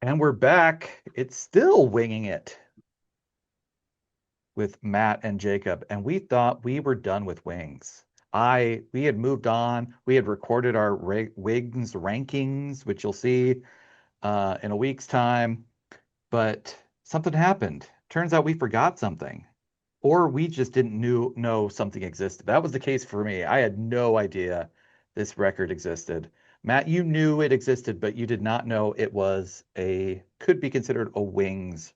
And we're back. It's still winging it with Matt and Jacob, and we thought we were done with wings. We had moved on. We had recorded our wings rankings, which you'll see in a week's time. But something happened. Turns out we forgot something, or we just didn't know something existed. That was the case for me. I had no idea this record existed. Matt, you knew it existed, but you did not know it was could be considered a Wings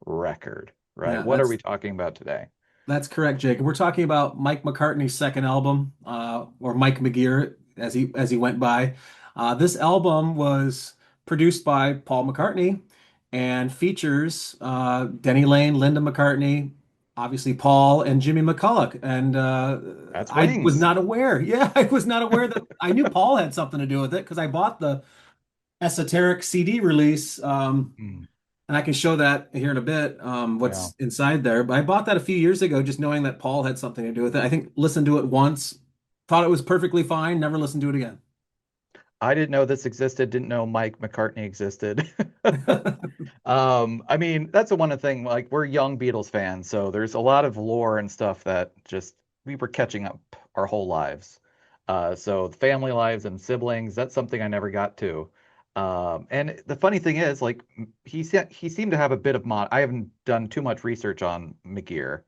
record, right? Yeah, What are we talking about today? that's correct, Jake. We're talking about Mike McCartney's second album, or Mike McGear, as he went by. This album was produced by Paul McCartney and features Denny Lane, Linda McCartney, obviously Paul, and Jimmy McCulloch. And That's I was Wings. not aware. Yeah, I was not aware that I knew Paul had something to do with it because I bought the Esoteric CD release. Hmm, And I can show that here in a bit, yeah. what's inside there. But I bought that a few years ago, just knowing that Paul had something to do with it. I think listened to it once, thought it was perfectly fine, never listened to it again. I didn't know this existed, didn't know Mike McCartney existed. I mean, that's the one thing, like we're young Beatles fans, so there's a lot of lore and stuff that just we were catching up our whole lives. So the family lives and siblings, that's something I never got to. And the funny thing is, like he seemed to have a bit of I haven't done too much research on McGear,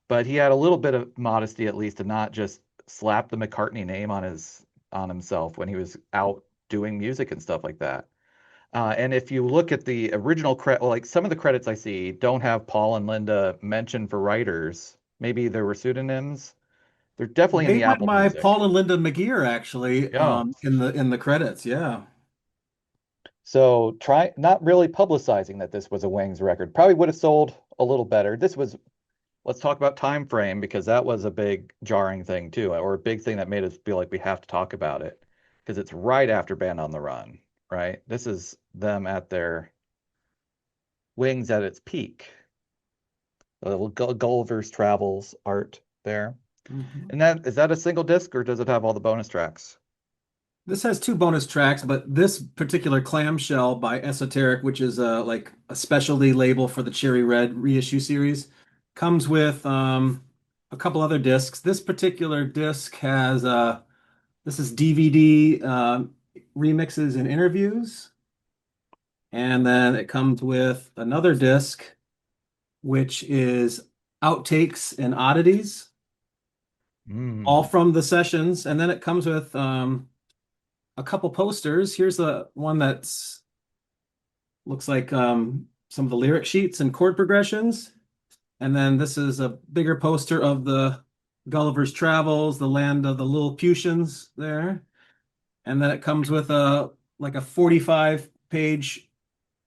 but he had a little bit of modesty at least to not just slap the McCartney name on himself when he was out doing music and stuff like that. And if you look at the original credit, like some of the credits I see don't have Paul and Linda mentioned for writers. Maybe there were pseudonyms. They're definitely in They the went Apple by Music. Paul and Linda McGear actually, Yeah. in the credits. Yeah. So try not really publicizing that this was a Wings record. Probably would have sold a little better. Let's talk about time frame because that was a big jarring thing too, or a big thing that made us feel like we have to talk about it because it's right after Band on the Run, right? This is them at their Wings at its peak. A little Gulliver's Travels art there. Mhm. And that is that a single disc or does it have all the bonus tracks? This has two bonus tracks, but this particular clamshell by Esoteric, which is like a specialty label for the Cherry Red reissue series, comes with a couple other discs. This particular disc has this is DVD remixes and interviews, and then it comes with another disc which is outtakes and oddities, all Mm. from the sessions, and then it comes with a couple posters. Here's the one that's looks like some of the lyric sheets and chord progressions. And then this is a bigger poster of the Gulliver's Travels, the land of the Lilliputians there. And then it comes with a like a 45 page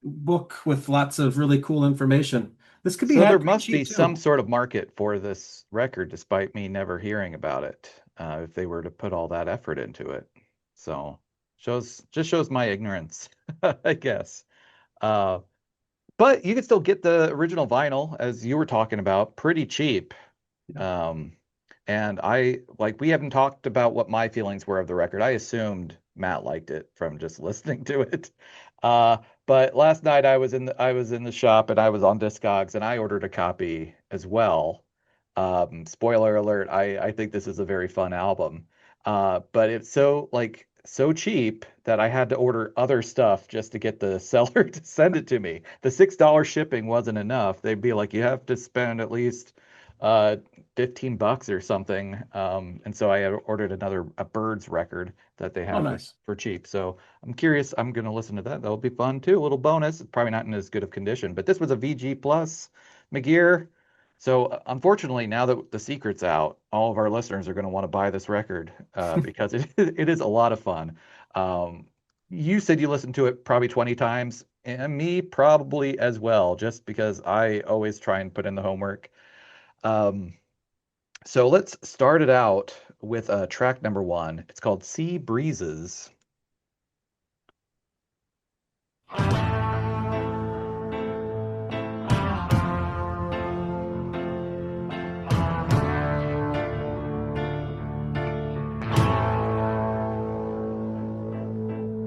book with lots of really cool information. This could be So there had pretty must be cheap some too. sort of market for this record, despite me never hearing about it, if they were to put all that effort into it. So shows my ignorance, I guess. Uh, but you can still get the original vinyl, as you were talking about, pretty cheap. Yeah. Um, and we haven't talked about what my feelings were of the record. I assumed Matt liked it from just listening to it. Uh, but last night I was in the shop and I was on Discogs and I ordered a copy as well. Spoiler alert, I think this is a very fun album. But it's so cheap that I had to order other stuff just to get the seller to send it to me. The $6 shipping wasn't enough. They'd be like, you have to spend at least uh 15 bucks or something. And so I had ordered a Birds record that they Oh, have nice. for cheap. So I'm curious. I'm going to listen to that. That'll be fun too. A little bonus. It's probably not in as good of condition, but this was a VG Plus McGear. So unfortunately, now that the secret's out, all of our listeners are going to want to buy this record because it is a lot of fun. Um, you said you listened to it probably 20 times, and me probably as well, just because I always try and put in the homework. Um, so let's start it out with track number one. It's called Sea Breezes.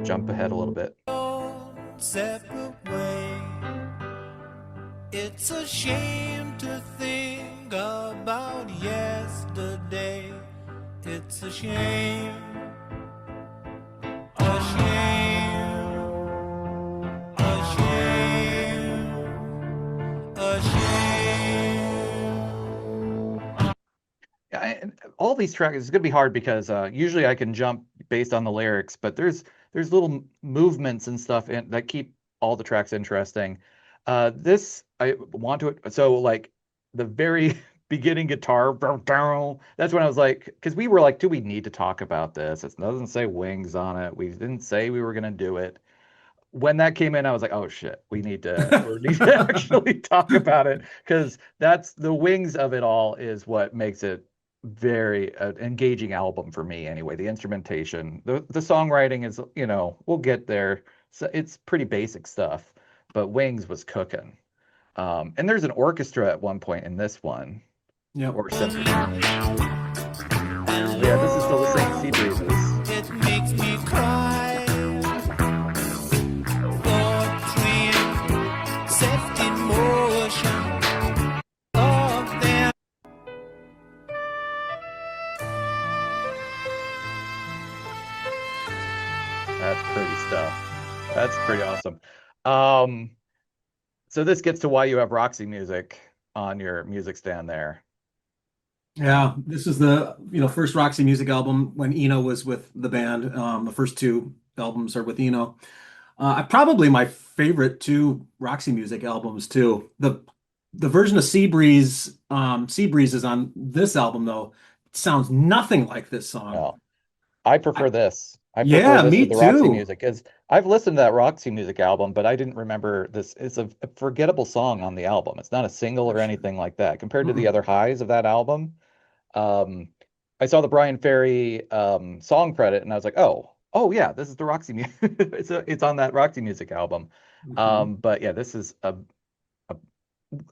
Jump ahead a little bit. Separate ways. It's a shame to think about yesterday. It's a shame, a shame, a shame, a shame. All these tracks is going to be hard because usually I can jump based on the lyrics, but there's little movements and stuff that keep all the tracks interesting. This I want to so like the very beginning guitar, that's when I was like, because we were like, do we need to talk about this? It doesn't say Wings on it. We didn't say we were going to do it. When that came in, I was like, oh shit, we need to actually talk about it because that's the Wings of it all is what makes it very engaging album for me anyway. The instrumentation, the songwriting is, we'll get there. So it's pretty basic stuff, but Wings was cooking. And there's an orchestra at one point in this one, Yep. or symphony. Yeah, this is still the same Sea Breezes. It makes me cry. Set in motion of them. That's pretty stuff. That's pretty awesome. Um, so this gets to why you have Roxy Music on your music stand there. Yeah, this is the first Roxy Music album when Eno was with the band. The first two albums are with Eno. Probably my favorite two Roxy Music albums too. The version of Sea Breeze is on this album though. It sounds nothing like this song. Oh, I prefer this. I prefer Yeah, this to me the Roxy too. Music because I've listened to that Roxy Music album, but I didn't remember this. It's a forgettable song on the album. It's not a single For or sure. anything like that. Compared to the Mm-mm. other highs of that album, um, I saw the Brian Ferry song credit and I was like, oh yeah, this is the Roxy Music. It's on that Roxy Music album. Mhm. But yeah, this is a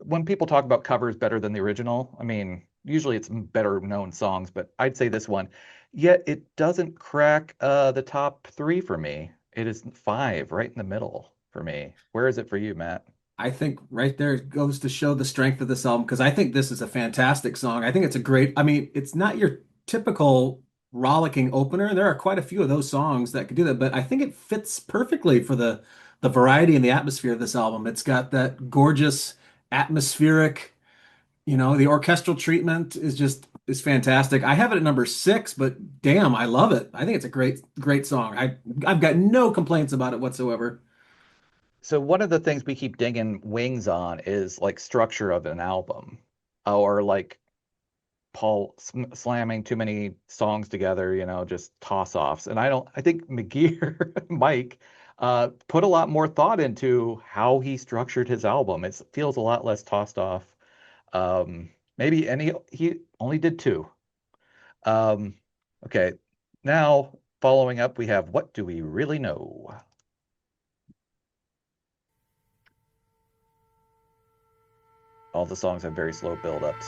when people talk about covers better than the original, I mean, usually it's better known songs, but I'd say this one. Yet it doesn't crack the top three for me. It is five, right in the middle for me. Where is it for you, Matt? I think right there it goes to show the strength of this album because I think this is a fantastic song. I think it's a great, I mean, it's not your typical rollicking opener. There are quite a few of those songs that could do that, but I think it fits perfectly for the variety and the atmosphere of this album. It's got that gorgeous atmospheric, the orchestral treatment is fantastic. I have it at number six, but damn, I love it. I think it's a great song. I've got no complaints about it whatsoever. So one of the things we keep dinging Wings on is like structure of an album, or like Paul slamming too many songs together, just toss offs. And I think McGear, Mike, put a lot more thought into how he structured his album. It feels a lot less tossed off. Maybe, and he only did two. Um, okay, now following up, we have What Do We Really Know? All the songs have very slow build-ups.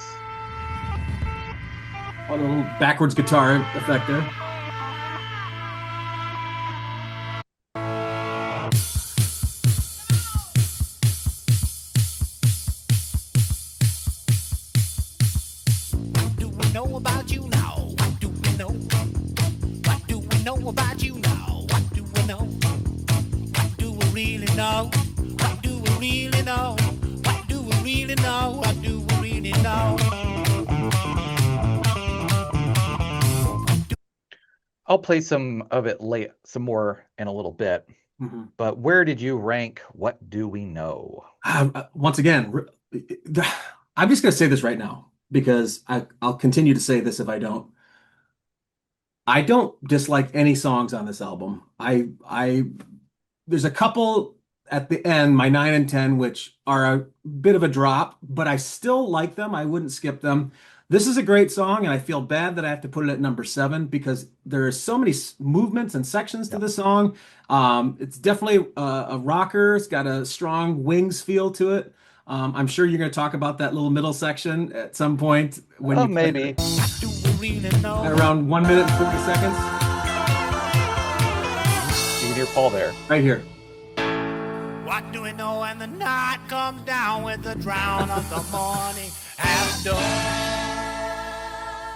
A little backwards guitar effect there. What do we know about you now? What do we know? What do we know about you now? What do we know? What do we really know? What do we really know? What do we really know? What do we really know? I'll play some of it late, some more in a little bit. Mhm. But where did you rank What Do We Know? Once again, I'm just going to say this right now because I'll continue to say this if I don't. I don't dislike any songs on this album. There's a couple at the end, my 9 and 10, which are a bit of a drop, but I still like them. I wouldn't skip them. This is a great song, and I feel bad that I have to put it at number seven because there are so many movements and sections to Yeah. the song. It's definitely a rocker. It's got a strong Wings feel to it. I'm sure you're going to talk about that little middle section at some point when Oh, you play it maybe. What do we really at know? around 1 minute and 40 seconds. You can hear Paul there. Right here. What do we know know when the night comes down with the drown of the morning after.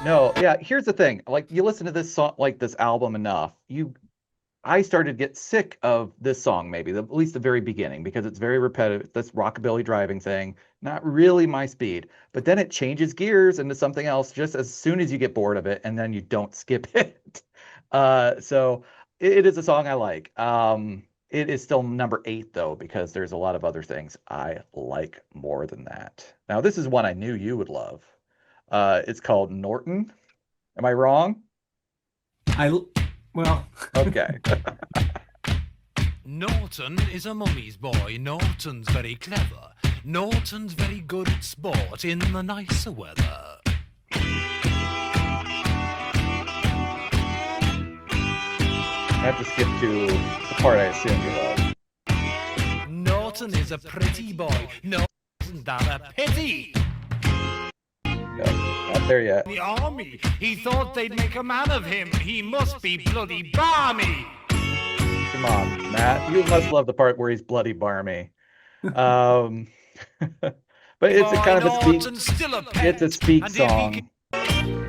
No, yeah, here's the thing. Like you listen to this song, like this album enough, I started to get sick of this song, maybe at least the very beginning, because it's very repetitive. This rockabilly driving thing, not really my speed. But then it changes gears into something else just as soon as you get bored of it, and then you don't skip it. So it is a song I like. It is still number 8 though, because there's a lot of other things I like more than that. Now, this is one I knew you would love. It's called Norton. Am I wrong? I well, Okay. Norton is a mummy's boy. Norton's very clever. Norton's very good at sport in the nicer weather. I have to skip to the part I assume you love. Norton is a pretty boy. No, isn't that a pity? No, not there yet. The army, he thought they'd make a man of him. He must be bloody balmy. Come on, Matt. You must love the part where he's bloody barmy. But it's a kind of a speak. It's a speak song.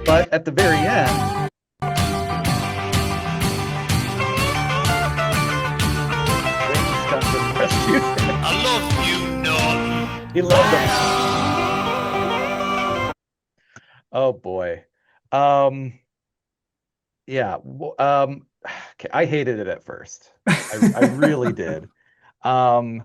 But at the very end, I love you, Norton. he loved them. Oh boy. Yeah. Okay, I hated it at first. I really did. But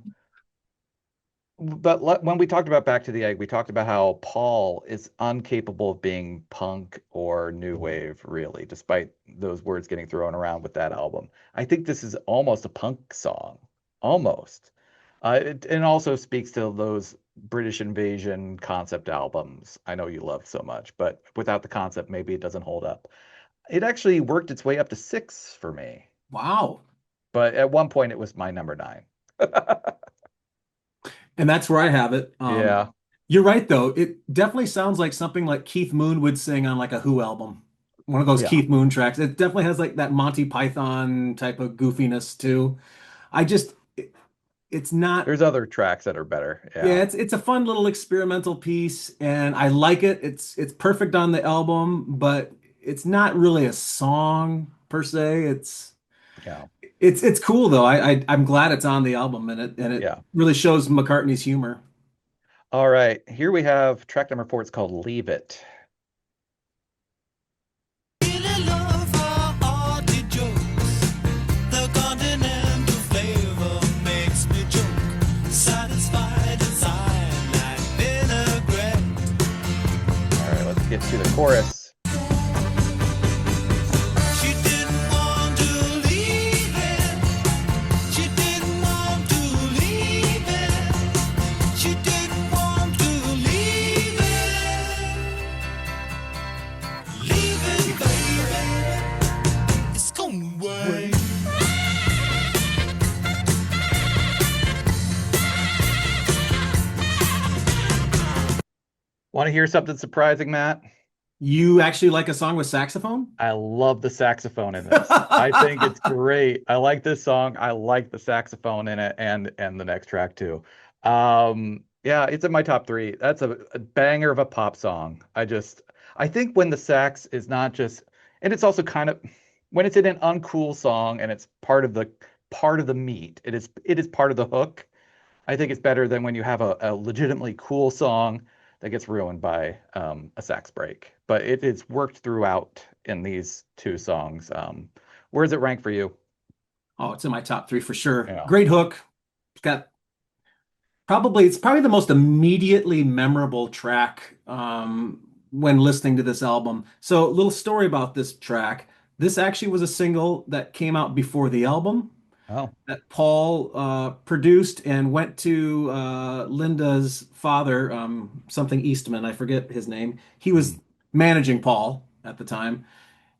when we talked about Back to the Egg, we talked about how Paul is incapable of being punk or new wave, really, despite those words getting thrown around with that album. I think this is almost a punk song, almost. It also speaks to those British Invasion concept albums I know you love so much, but without the concept, maybe it doesn't hold up. It actually worked its way up to 6 for me, wow. but at one point it was my number 9. And that's where I have it. Yeah. You're right, though. It definitely sounds like something like Keith Moon would sing on like a Who album. One of those Yeah. Keith Moon tracks. It definitely has like that Monty Python type of goofiness too. I just, it's not. There's other tracks that are better. Yeah, Yeah. it's a fun little experimental piece, and I like it. It's perfect on the album, but it's not really a song per se. Yeah. It's cool though. I'm glad it's on the album, and it Yeah. really shows McCartney's humor. All right. Here we have track number 4. It's called Leave It. All right, let's get to the chorus. Want to hear something surprising, Matt? You actually like a song with saxophone? I love the saxophone in this. I think it's great. I like this song. I like the saxophone in it and the next track too. Yeah, it's in my top 3. That's a banger of a pop song. I think when the sax is not just, and it's also kind of when it's in an uncool song and it's part of the meat. It is part of the hook. I think it's better than when you have a legitimately cool song that gets ruined by a sax break. But it is worked throughout in these 2 songs. Where does it rank for you? Oh, it's in my top 3 for sure. Yeah. Great hook. It's probably the most immediately memorable track when listening to this album. So, a little story about this track. This actually was a single that came out before the album Oh, that Paul produced and went to Linda's father, something Eastman, I forget his name. He was managing Paul at the time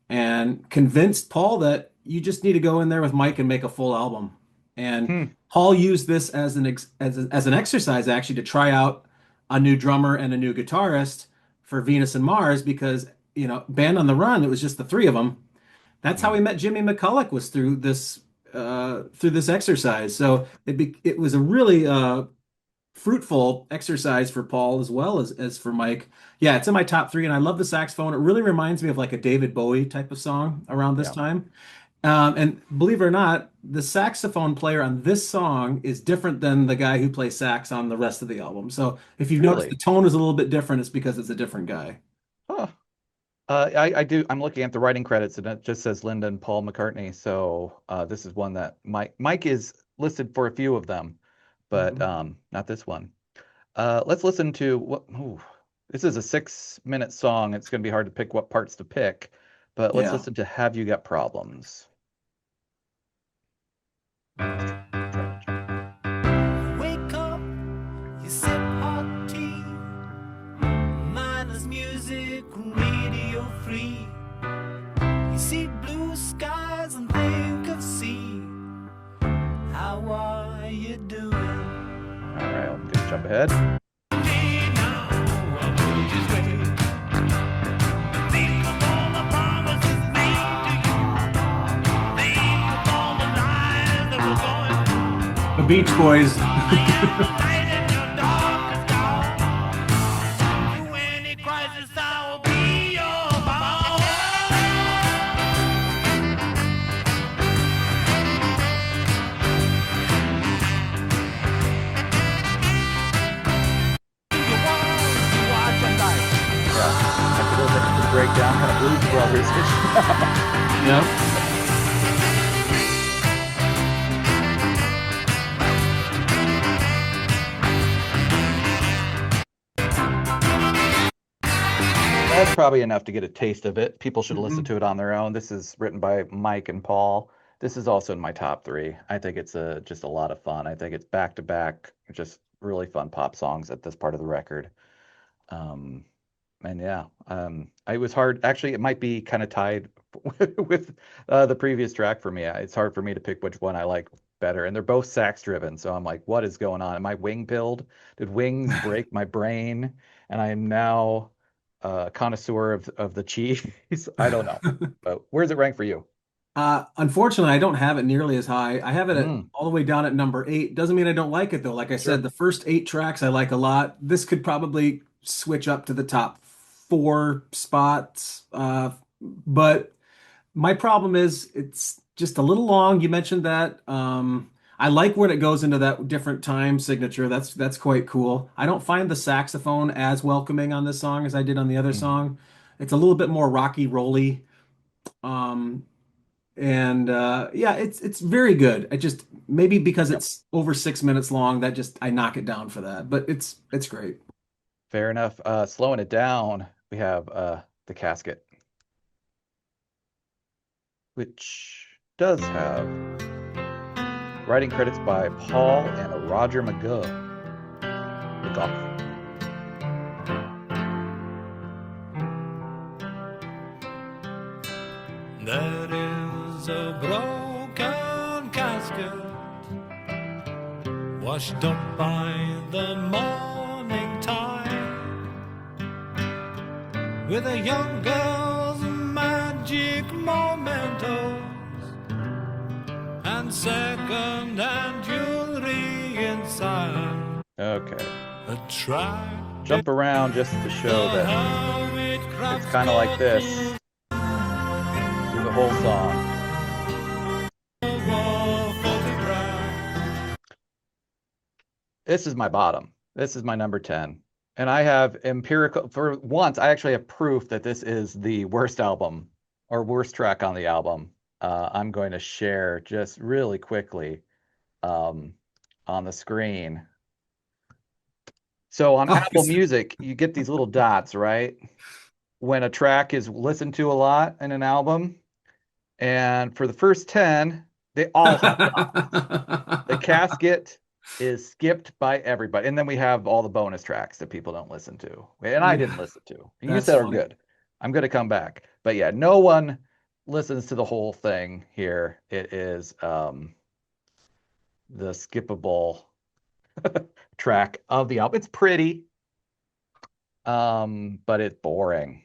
and convinced Paul that you just need to go in there with Mike and make a full album. And Paul used this as an exercise actually to try out a new drummer and a new guitarist for Venus and Mars because, Band on the Run, it was just the 3 of them. That's how we met Jimmy McCulloch, was through this through this exercise. So it was a really fruitful exercise for Paul as well as for Mike. Yeah, it's in my top three, and I love the saxophone. It really reminds me of like a David Bowie type of song around this Yeah, time. And believe it or not, the saxophone player on this song is different than the guy who plays sax on the rest of the album. So if you've noticed the really. tone is a little bit different, it's because it's a different guy. Huh. I do. I'm looking at the writing credits, and it just says Linda and Paul McCartney. So this is one that Mike is listed for a few of them, but Mhm. not this one. Let's listen to what. Ooh, this is a 6-minute song. It's going to be hard to pick what parts to pick, but let's Yeah. listen to "Have You Got Problems." Try to jump ahead. Wake up, you sip hot tea, mindless music, radio free. You see blue skies and think of sea. How are you doing? All right, I'm going to jump ahead. Hey now, a blues is great. Think of all the promises made to you. Think of all the lives that were going. The Beach Boys. I am the light in your darkest hour. Through any crisis, I will be your power. You want to watch and die. Yeah, after a little bit of the breakdown, kind of Blues Brothers. Yep. That's probably enough to get a taste of it. People should listen Mhm. to it on their own. This is written by Mike and Paul. This is also in my top three. I think it's just a lot of fun. I think it's back to back, just really fun pop songs at this part of the record. Um, and yeah, it was hard. Actually, it might be kind of tied with the previous track for me. It's hard for me to pick which one I like better. And they're both sax driven. So I'm like, what is going on? Am I wing pilled? Did wings break my brain? And I am now a connoisseur of the cheese. I don't know. But where's it rank for you? Unfortunately, I don't have it nearly as high. I have it at Mm, all the way down at number eight. Doesn't mean I don't like it though. Like I said, sure. the first eight tracks I like a lot. This could probably switch up to the top four spots. But my problem is it's just a little long. You mentioned that. I like when it goes into that different time signature. That's quite cool. I don't find the saxophone as welcoming on this song as I did on the other Mhm. song. It's a little bit more rocky, rolly. Um, and yeah, it's very good. I just maybe because Yep. it's over 6 minutes long, that just I knock it down for that. But it's great. Fair enough. Slowing it down, we have the casket, which does have writing credits by Paul and Roger McGough. There is a broken casket washed up by the morning tide with a young girl's magic mementos and second-hand jewelry inside. Okay. A track Jump around just to show the that hermit it's crab's kind of like this got through the whole song. a wall photograph. This is my bottom. This is my number 10. And I have empirical, for once, I actually have proof that this is the worst album or worst track on the album. I'm going to share just really quickly um, on the screen. So on Oh, Apple Music, you get these little dots, right? When a track is listened to a lot in an album. And for the first 10, they all have dots. The casket is skipped by everybody. And then we have all the bonus tracks that people don't listen to. And I didn't yeah, listen to. And you that's said are funny. good. I'm going to come back. But yeah, no one listens to the whole thing here. It is the skippable track of the album. It's pretty, but it's boring.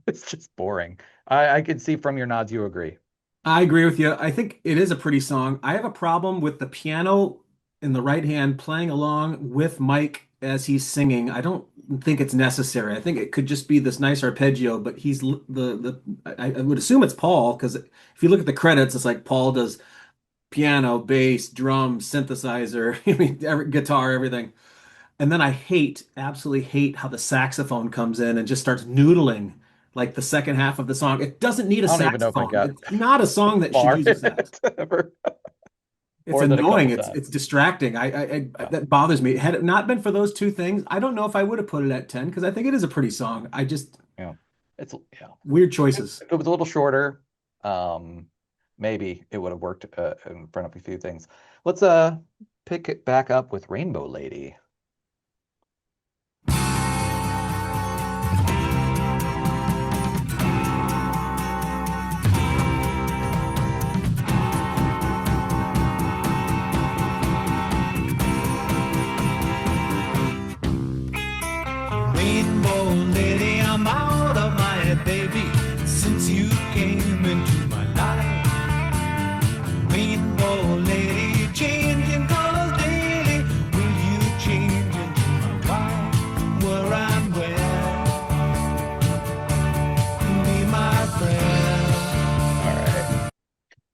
It's just boring. I can see from your nods you agree. I agree with you. I think it is a pretty song. I have a problem with the piano in the right hand playing along with Mike as he's singing. I don't think it's necessary. I think it could just be this nice arpeggio, but I would assume it's Paul because if you look at the credits, it's like Paul does piano, bass, drums, synthesizer, I mean, guitar, everything. And then I absolutely hate how the saxophone comes in and just starts noodling like the second half of the song. It doesn't need a I don't even know if I saxophone. got It's not a song that should far use a in sax. it ever, It's more than a couple annoying. times. It's distracting. Yeah, That bothers me. Had it not been for those two things, I don't know if I would have put it at 10 because I think it is a pretty song. I just yeah. It's yeah. weird If choices. it was a little shorter, um, maybe it would have worked in front of a few things. Let's pick it back up with Rainbow Lady. Rainbow lady, I'm out of my head, baby, since you came into my life. Rainbow lady, changing colors daily. Will you change into my wife? Where I'm be my friend. All right.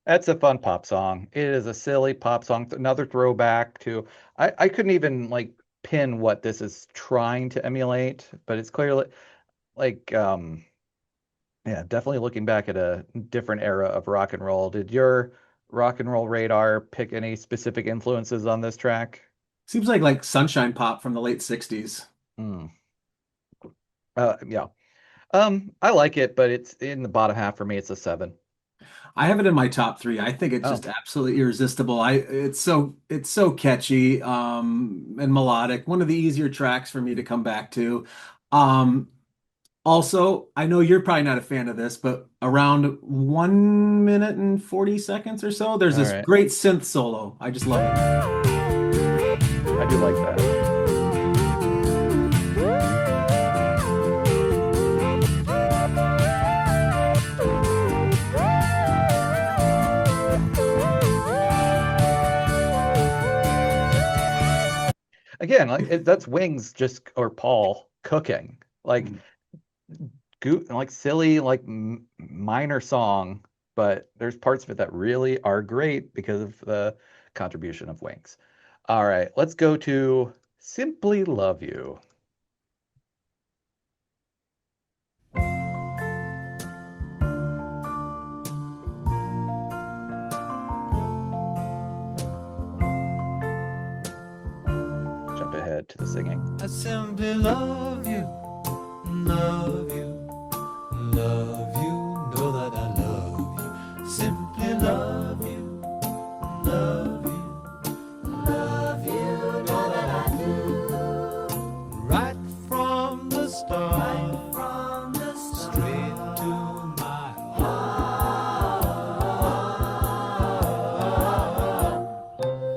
That's a fun pop song. It is a silly pop song. Another throwback to I couldn't even like pin what this is trying to emulate, but it's clearly like yeah, definitely looking back at a different era of rock and roll. Did your rock and roll radar pick any specific influences on this track? Seems like sunshine pop from the late 60s. Hmm. Yeah. I like it, but it's in the bottom half for me. It's a seven. I have it in my top three. I think it's Oh, just absolutely irresistible. It's so catchy and melodic. One of the easier tracks for me to come back to. Um, Also, I know you're probably not a fan of this, but around 1 minute and 40 seconds or so, there's all this right. great synth solo. I just love it. I do like that. Again, like that's Wings just or Paul cooking. Like like silly like minor song, but there's parts of it that really are great because of the contribution of Wings. All right, let's go to Simply Love You. Jump ahead to the singing. I simply love you, love you, love you, know that I love you. Simply love you, love you, love you, know that I do. Right from the start, straight to my heart.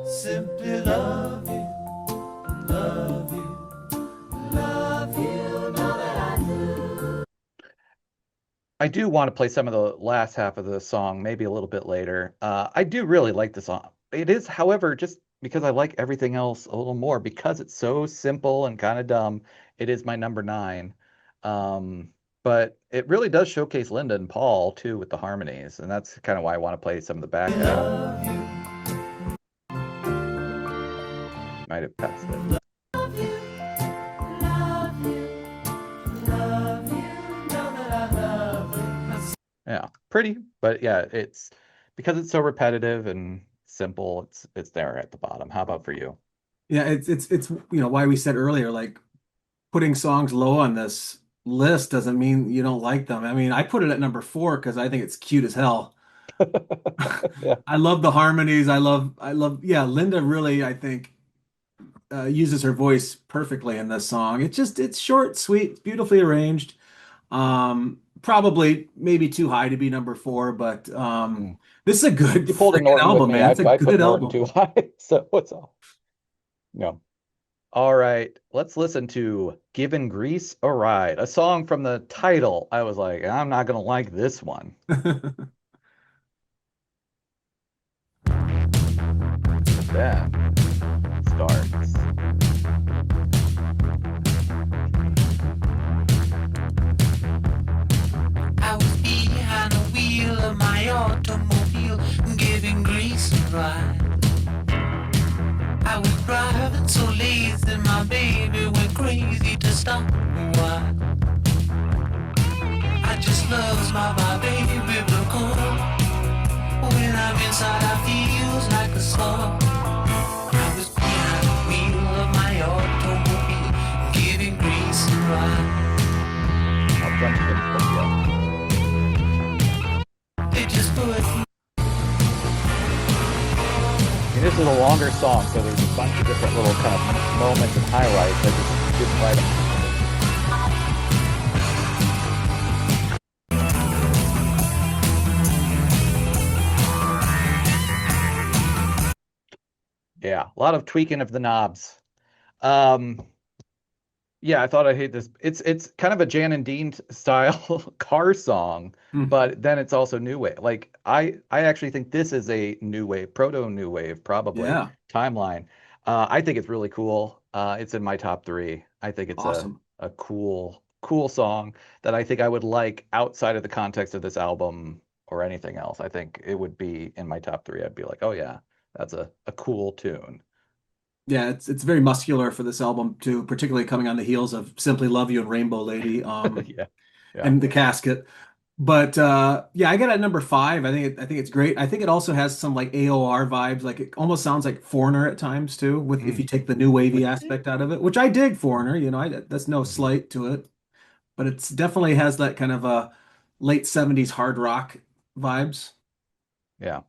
Simply love you, love you, love you, know that I do. I do want to play some of the last half of the song, maybe a little bit later. I do really like the song. It is, however, just because I like everything else a little more, because it's so simple and kind of dumb, it is my number nine. But it really does showcase Linda and Paul too with the harmonies, and that's kind of why I want to play some of the back half. Might have passed it. Yeah, pretty, but yeah, it's because it's so repetitive and simple, it's there at the bottom. How about for you? Yeah, it's why we said earlier, like putting songs low on this list doesn't mean you don't like them. I mean, I put it at number four because I think it's cute as hell. Yeah. I love the harmonies. Yeah, Linda really, I think, uses her voice perfectly in this song. It's short, sweet, beautifully arranged. Probably maybe too high to be number four, but Mm. this is a good You pulled a freaking Norton with album, me. man. It's a I put good Norton album. too high, so what's all? No. All right, let's listen to "Giving Grease a Ride," a song from the title. I was like, I'm not gonna like this one. then starts. I was behind the wheel of my automobile, giving grease a ride. I was driving so lazy, my baby went crazy to stop me. Why? I just love my baby because when I'm inside, I feels like a song. I was behind the wheel of my automobile, giving grease a ride. I'll jump to They just put this is a longer song, so there's a bunch of different little kind of moments and highlights. I just didn't write them. Yeah, a lot of tweaking of the knobs. Um, yeah, I thought I'd hate this. It's kind of a Jan and Dean style car song, Hmm. but then it's also new wave. Like I actually think this is a new wave, proto new wave, probably Yeah, timeline. I think it's really cool. It's in my top three. I think it's awesome. a cool song that I think I would like outside of the context of this album or anything else. I think it would be in my top three. I'd be like, oh yeah, that's a cool tune. Yeah, it's very muscular for this album too, particularly coming on the heels of Simply Love You and Rainbow Lady, Yeah, yeah. and the Casket. But yeah, I got it at number five. I think it's great. I think it also has some like AOR vibes. Like it almost sounds like Foreigner at times too, with if you Mm. take the new wavy Which aspect out of it, which I dig Foreigner, that's no slight to it, but it's definitely has that kind of late 70s hard rock vibes. yeah.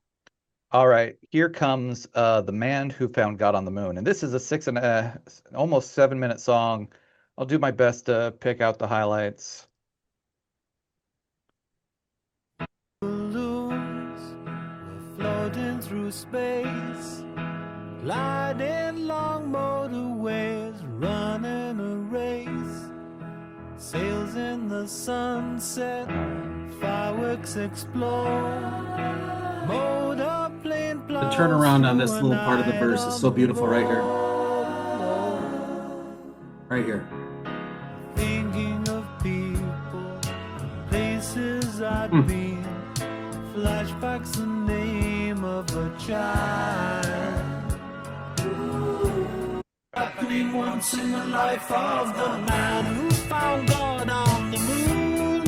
All right, here comes The Man Who Found God on the Moon. And this is a almost 7 minute song. I'll do my best to pick out the highlights. balloons, we're floating through space, gliding long motorways, running a race, sails in the sunset, fireworks explode, motor plane The plows turnaround on this through a little part of the night verse is on so the beautiful right here. road. Right here. Thinking of people, places I'd Hmm. been, flashbacks, the name of a child. Happening once in the life of the man who found God on the moon.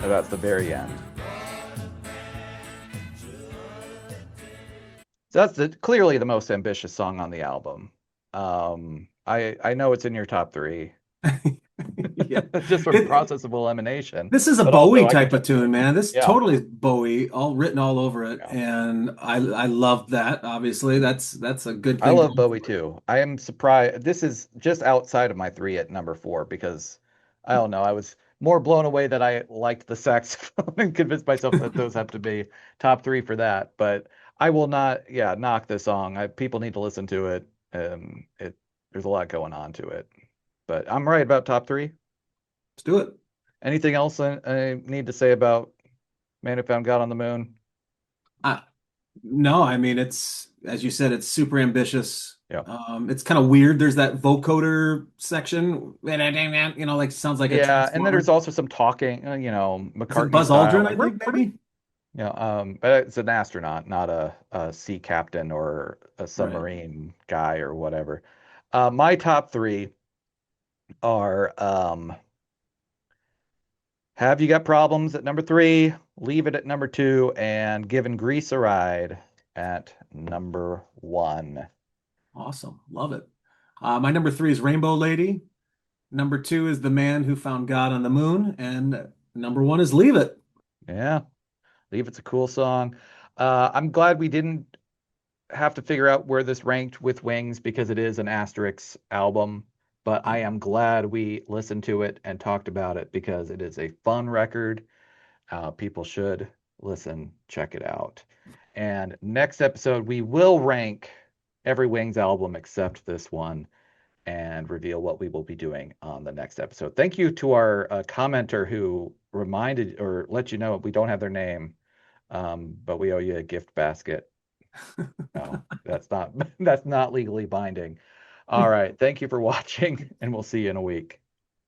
And that's the very end. So that's clearly the most ambitious song on the album. I know it's in your top three, Yeah. just from It, process of elimination, this is a but also Bowie I could type of just tune, man. This yeah, totally is Bowie, all written all over it, yeah. and I love that. Obviously, that's a good I thing love going Bowie for it. too. I am surprised. This is just outside of my three at number four because I don't know. I was more blown away that I liked the saxophone and convinced myself that those have to be top three for that. But I will not, yeah, knock this song. People need to listen to it. There's a lot going on to it. But I'm right about top three. Let's do it. Anything else I need to say about Man Who Found God on the Moon? Uh, no, I mean it's as you said, it's super ambitious. Yeah. It's kind of weird. There's that vocoder section, like sounds like a Yeah, and then there's transformer. also some talking, Is it McCartney Buzz style, Aldrin? like I think maybe. yeah, but it's an astronaut, not a sea captain or a Right. submarine guy or whatever. My top three are Have You Got Problems at number three, Leave It at number two, and Giving Grease a Ride at number one. Awesome. Love it. My number three is Rainbow Lady. Number two is The Man Who Found God on the Moon. And number one is Leave It. Yeah, Leave It's a cool song. I'm glad we didn't have to figure out where this ranked with Wings because it is an asterisk album, but I am glad we listened to it and talked about it because it is a fun record. People should listen, check it out. And next episode, we will rank every Wings album except this one. and reveal what we will be doing on the next episode. Thank you to our commenter who reminded or let you know we don't have their name, but we owe you a gift basket. No, that's not legally binding. All right. Thank you for watching, and we'll see you in a week.